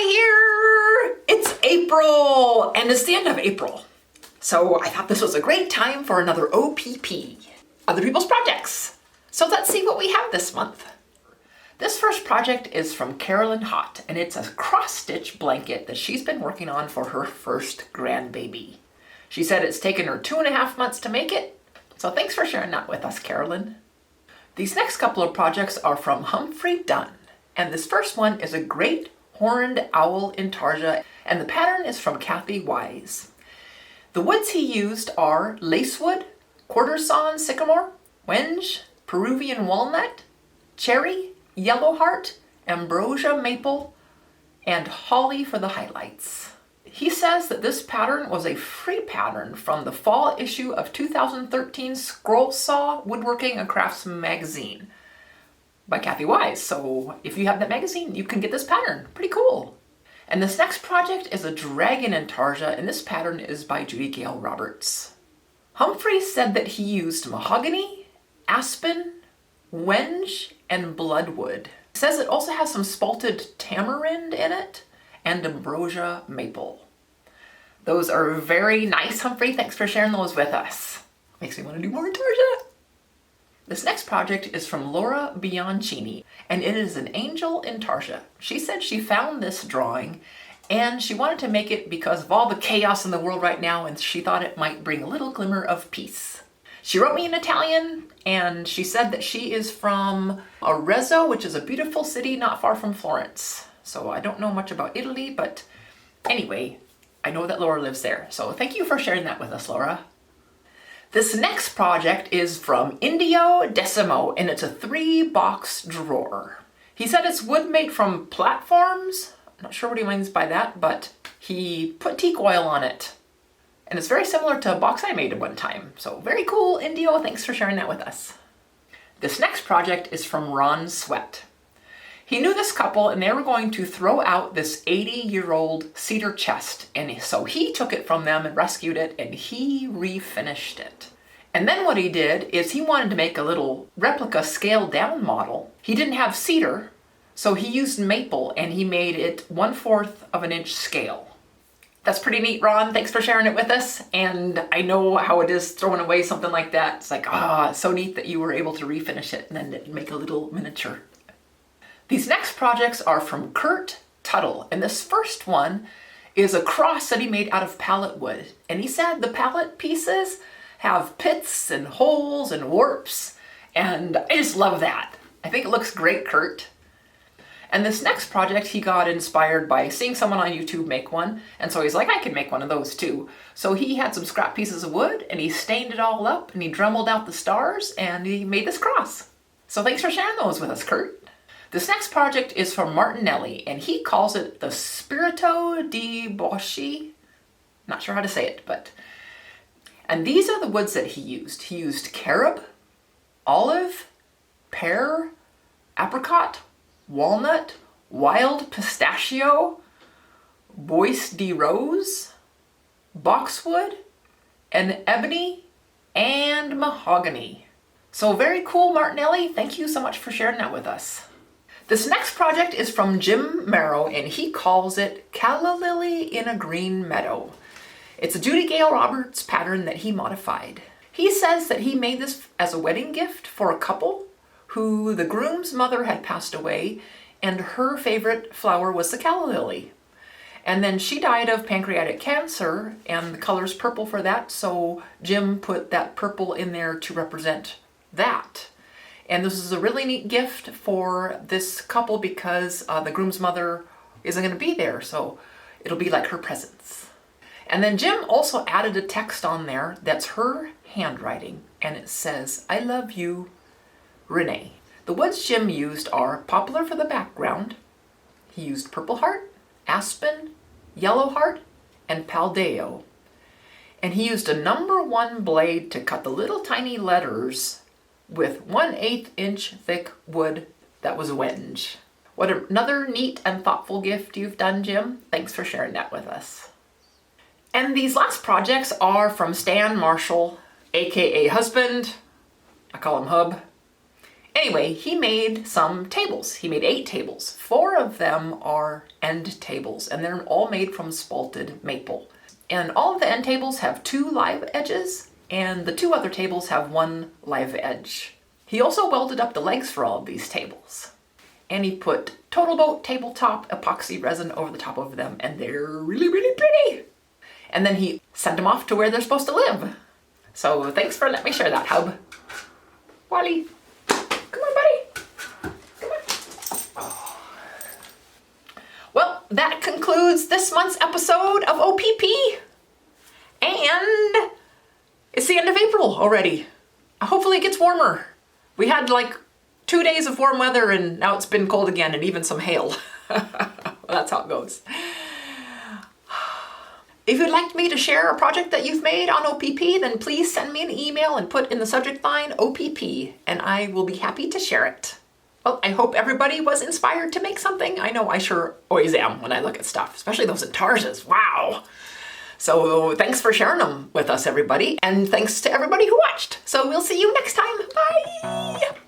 Hi here! It's April, and it's the end of April. So I thought this was a great time for another OPP, Other People's Projects. So let's see what we have this month. This first project is from Carolyn Haught, and it's a cross-stitch blanket that she's been working on for her first grandbaby. She said it's taken her 2.5 months to make it, so thanks for sharing that with us, Carolyn. These next couple of projects are from Humphrey, Dunn, and this first one is a great horned owl Intarsia, and the pattern is from Kathy Wise. The woods he used are lacewood, quarter-sawn sycamore, wenge, Peruvian walnut, cherry, yellow heart, ambrosia maple, and holly for the highlights. He says that this pattern was a free pattern from the fall issue of 2013 Scroll Saw Woodworking and Crafts magazine by Kathy Wise. So if you have that magazine, you can get this pattern. Pretty cool. And this next project is a dragon Intarsia, and this pattern is by Judy Gale Roberts. Humphrey said that he used mahogany, aspen, wenge, and bloodwood. He says it also has some spalted tamarind in it and ambrosia maple. Those are very nice, Humphrey. Thanks for sharing those with us. Makes me want to do more Intarsia. This next project is from Laura Bianchini, and it is an angel Intarsia. She said she found this drawing and she wanted to make it because of all the chaos in the world right now, and she thought it might bring a little glimmer of peace. She wrote me in Italian, and she said that she is from Arezzo, which is a beautiful city not far from Florence. So I don't know much about Italy, but anyway, I know that Laura lives there. So thank you for sharing that with us, Laura. This next project is from Indio Decimo, and it's a 3-box drawer. He said it's wood made from platforms. I'm not sure what he means by that, but he put teak oil on it. And it's very similar to a box I made at one time. So very cool, Indio. Thanks for sharing that with us. This next project is from Ron Sweat. He knew this couple and they were going to throw out this 80-year-old cedar chest. And so he took it from them and rescued it, and he refinished it. And then what he did is he wanted to make a little replica scaled down model. He didn't have cedar, so he used maple, and he made it 1/4 of an inch scale. That's pretty neat, Ron. Thanks for sharing it with us. And I know how it is throwing away something like that. It's like, it's so neat that you were able to refinish it and then make a little miniature. These next projects are from Kurt Tuttle, and this first one is a cross that he made out of pallet wood. And he said the pallet pieces have pits and holes and warps, and I just love that. I think it looks great, Kurt. And this next project, he got inspired by seeing someone on YouTube make one, and so he's like, I can make one of those too. So he had some scrap pieces of wood, and he stained it all up, and he dremeled out the stars, and he made this cross. So thanks for sharing those with us, Kurt. This next project is from Martinelli, and he calls it the Spirito Di Bosci. Not sure how to say it, but... And these are the woods that he used. He used carob, olive, pear, apricot, walnut, wild pistachio, bois de rose, boxwood, and ebony, and mahogany. So very cool, Martinelli. Thank you so much for sharing that with us. This next project is from Jim Merrow, and he calls it Calla Lily in a Green Meadow. It's a Judy Gale Roberts pattern that he modified. He says that he made this as a wedding gift for a couple who the groom's mother had passed away, and her favorite flower was the calla lily. And then she died of pancreatic cancer, and the color's purple for that, so Jim put that purple in there to represent that. And this is a really neat gift for this couple because the groom's mother isn't going to be there, so it'll be like her presents. And then Jim also added a text on there that's her handwriting, and it says, I love you, Renee. The woods Jim used are poplar for the background. He used purple heart, aspen, yellow heart, and paldeo. And he used a number 1 blade to cut the little tiny letters with 1/8 inch thick wood that was wenge. What another neat and thoughtful gift you've done, Jim. Thanks for sharing that with us. And these last projects are from Stan Marshall, aka Husband. I call him Hub. Anyway, he made some tables. He made 8 tables. 4 of them are end tables, and they're all made from spalted maple. And all of the end tables have 2 live edges, and the 2 other tables have 1 live edge. He also welded up the legs for all of these tables. And he put Total Boat tabletop epoxy resin over the top of them, and they're really, really pretty. And then he sent them off to where they're supposed to live. So thanks for letting me share that, Hub. Wally, come on, buddy. Come on. Oh. Well, that concludes this month's episode of OPP. And it's the end of April already. Hopefully it gets warmer. We had like 2 days of warm weather and now it's been cold again and even some hail. Well, that's how it goes. If you'd like me to share a project that you've made on OPP, then please send me an email and put in the subject line OPP, and I will be happy to share it. Well, I hope everybody was inspired to make something. I know I sure always am when I look at stuff, especially those Intarsias. Wow! So thanks for sharing them with us, everybody, and thanks to everybody who watched. So we'll see you next time. Bye!